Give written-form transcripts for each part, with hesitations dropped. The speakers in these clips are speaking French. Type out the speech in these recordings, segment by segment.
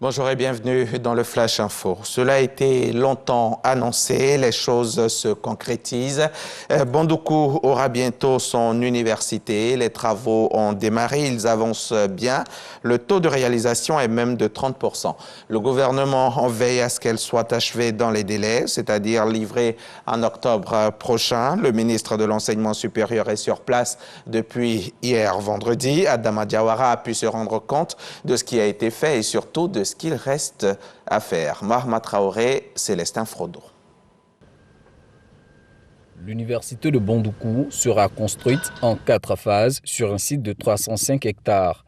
Bonjour et bienvenue dans le Flash Info. Cela a été longtemps annoncé, les choses se concrétisent. Bondoukou aura bientôt son université, les travaux ont démarré, ils avancent bien. Le taux de réalisation est même de 30%. Le gouvernement veille à ce qu'elle soit achevée dans les délais, c'est-à-dire livrée en octobre prochain. Le ministre de l'Enseignement supérieur est sur place depuis hier vendredi. Adama Diawara a pu se rendre compte de ce qui a été fait et surtout de ce qu'il reste à faire. Mahma Traoré, Célestin Frodo. L'université de Bondoukou sera construite en 4 phases sur un site de 305 hectares.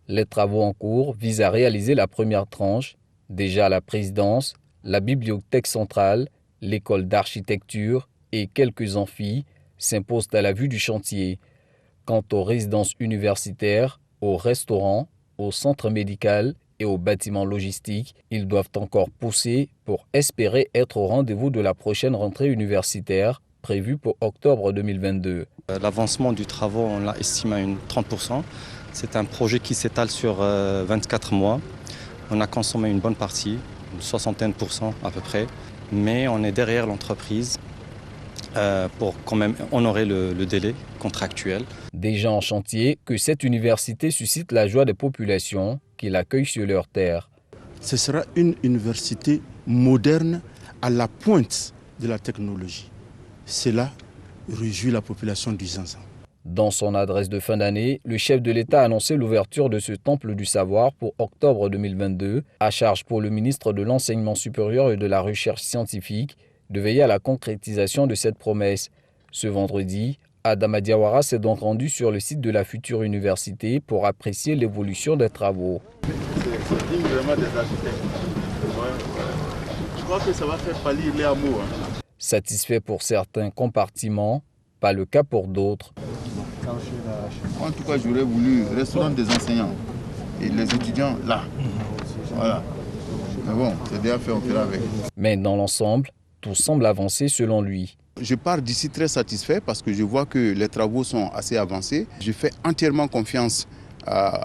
Les travaux en cours visent à réaliser la première tranche, déjà la présidence, la bibliothèque centrale, l'école d'architecture et quelques amphis s'imposent à la vue du chantier. Quant aux résidences universitaires, aux restaurants, au centre médical et aux bâtiments logistiques, ils doivent encore pousser pour espérer être au rendez-vous de la prochaine rentrée universitaire prévue pour octobre 2022. L'avancement du travaux, on l'a estimé à 30%. C'est un projet qui s'étale sur 24 mois. On a consommé une bonne partie, une 60% à peu près, mais on est derrière l'entreprise pour quand même honorer le délai contractuel. Déjà en chantier, que cette université suscite la joie des populations qui l'accueillent sur leur terre. Ce sera une université moderne à la pointe de la technologie. Cela réjouit la population du Zanzan. Dans son adresse de fin d'année, le chef de l'État a annoncé l'ouverture de ce temple du savoir pour octobre 2022, à charge pour le ministre de l'Enseignement supérieur et de la Recherche scientifique de veiller à la concrétisation de cette promesse. Ce vendredi, Adama Diawara s'est donc rendu sur le site de la future université pour apprécier l'évolution des travaux. C'est digne vraiment des architectes. Je crois que ça va faire pâlir les hameaux. Satisfait pour certains compartiments, pas le cas pour d'autres. En tout cas, j'aurais voulu le restaurant des enseignants et les étudiants là. Voilà. Mais bon, c'est déjà fait, on fera avec. Mais dans l'ensemble, tout semble avancer selon lui. Je pars d'ici très satisfait parce que je vois que les travaux sont assez avancés. Je fais entièrement confiance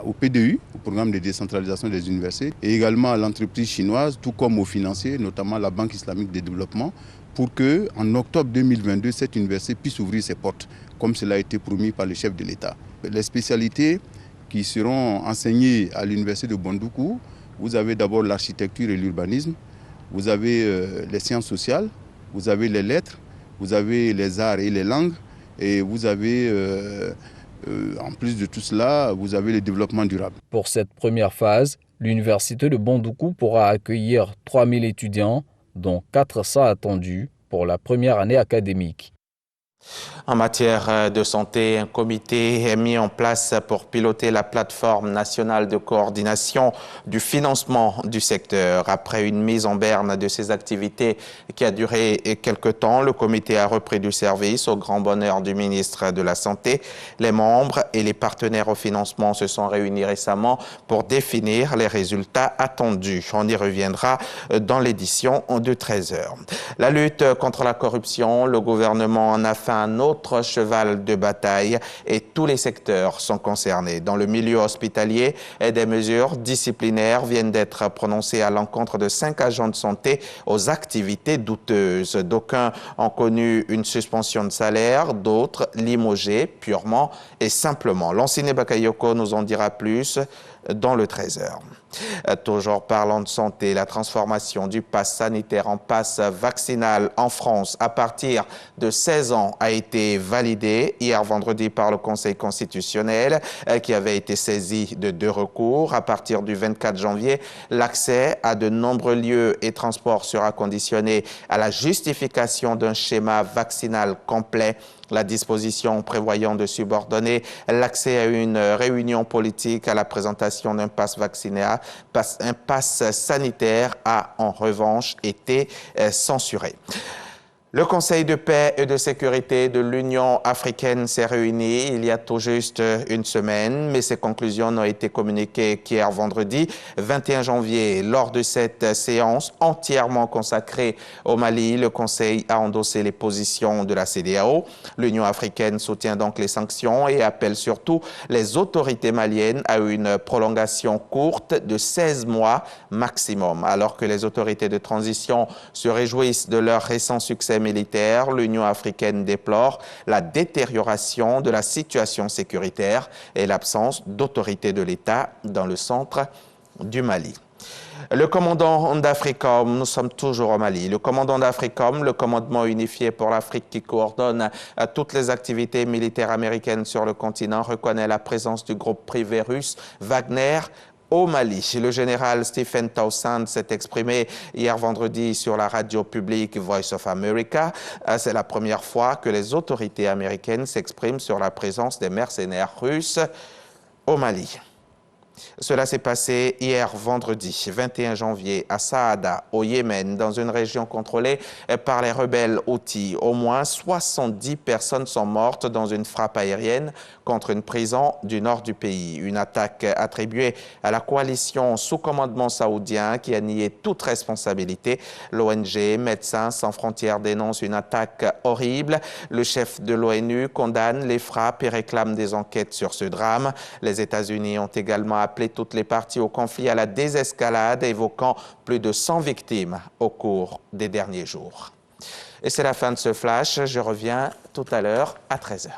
au PDU, au programme de décentralisation des universités, et également à l'entreprise chinoise, tout comme aux financiers, notamment la Banque islamique de développement, pour qu'en octobre 2022, cette université puisse ouvrir ses portes, comme cela a été promis par le chef de l'État. Les spécialités qui seront enseignées à l'université de Bondoukou, vous avez d'abord l'architecture et l'urbanisme, vous avez les sciences sociales, vous avez les lettres, vous avez les arts et les langues, et vous avez, en plus de tout cela, vous avez le développement durable. Pour cette première phase, l'université de Bondoukou pourra accueillir 3000 étudiants, dont 400 attendus pour la première année académique. En matière de santé, un comité est mis en place pour piloter la plateforme nationale de coordination du financement du secteur. Après une mise en berne de ses activités qui a duré quelque temps, le comité a repris du service au grand bonheur du ministre de la Santé. Les membres et les partenaires au financement se sont réunis récemment pour définir les résultats attendus. On y reviendra dans l'édition de 13h. La lutte contre la corruption, le gouvernement en a fait un autre cheval de bataille et tous les secteurs sont concernés. Dans le milieu hospitalier, des mesures disciplinaires viennent d'être prononcées à l'encontre de 5 agents de santé aux activités douteuses. D'aucuns ont connu une suspension de salaire, d'autres limogés purement et simplement. Lanciné Bakayoko nous en dira plus dans le 13h. Toujours parlant de santé, la transformation du pass sanitaire en pass vaccinal en France à partir de 16 ans a été validée hier vendredi par le Conseil constitutionnel qui avait été saisi de 2 recours. À partir du 24 janvier, l'accès à de nombreux lieux et transports sera conditionné à la justification d'un schéma vaccinal complet. La disposition prévoyant de subordonner l'accès à une réunion politique à la présentation d'un pass vaccinal, un pass sanitaire a en revanche été censuré. Le Conseil de paix et de sécurité de l'Union africaine s'est réuni il y a tout juste une semaine, mais ses conclusions n'ont été communiquées qu'hier vendredi 21 janvier. Lors de cette séance entièrement consacrée au Mali, le Conseil a endossé les positions de la CEDEAO. L'Union africaine soutient donc les sanctions et appelle surtout les autorités maliennes à une prolongation courte de 16 mois maximum. Alors que les autorités de transition se réjouissent de leur récent succès militaire, l'Union africaine déplore la détérioration de la situation sécuritaire et l'absence d'autorité de l'État dans le centre du Mali. Le commandant d'Africom, nous sommes toujours au Mali, le commandant d'Africom, le commandement unifié pour l'Afrique qui coordonne toutes les activités militaires américaines sur le continent, reconnaît la présence du groupe privé russe Wagner au Mali. Le général Stephen Townsend s'est exprimé hier vendredi sur la radio publique Voice of America. C'est la première fois que les autorités américaines s'expriment sur la présence des mercenaires russes au Mali. Cela s'est passé hier vendredi 21 janvier à Saada, au Yémen, dans une région contrôlée par les rebelles Houthis. Au moins 70 personnes sont mortes dans une frappe aérienne contre une prison du nord du pays. Une attaque attribuée à la coalition sous commandement saoudien qui a nié toute responsabilité. L'ONG Médecins sans frontières dénonce une attaque horrible. Le chef de l'ONU condamne les frappes et réclame des enquêtes sur ce drame. Les États-Unis ont également appelé toutes les parties au conflit à la désescalade, évoquant plus de 100 victimes au cours des derniers jours. Et c'est la fin de ce flash. Je reviens tout à l'heure à 13h.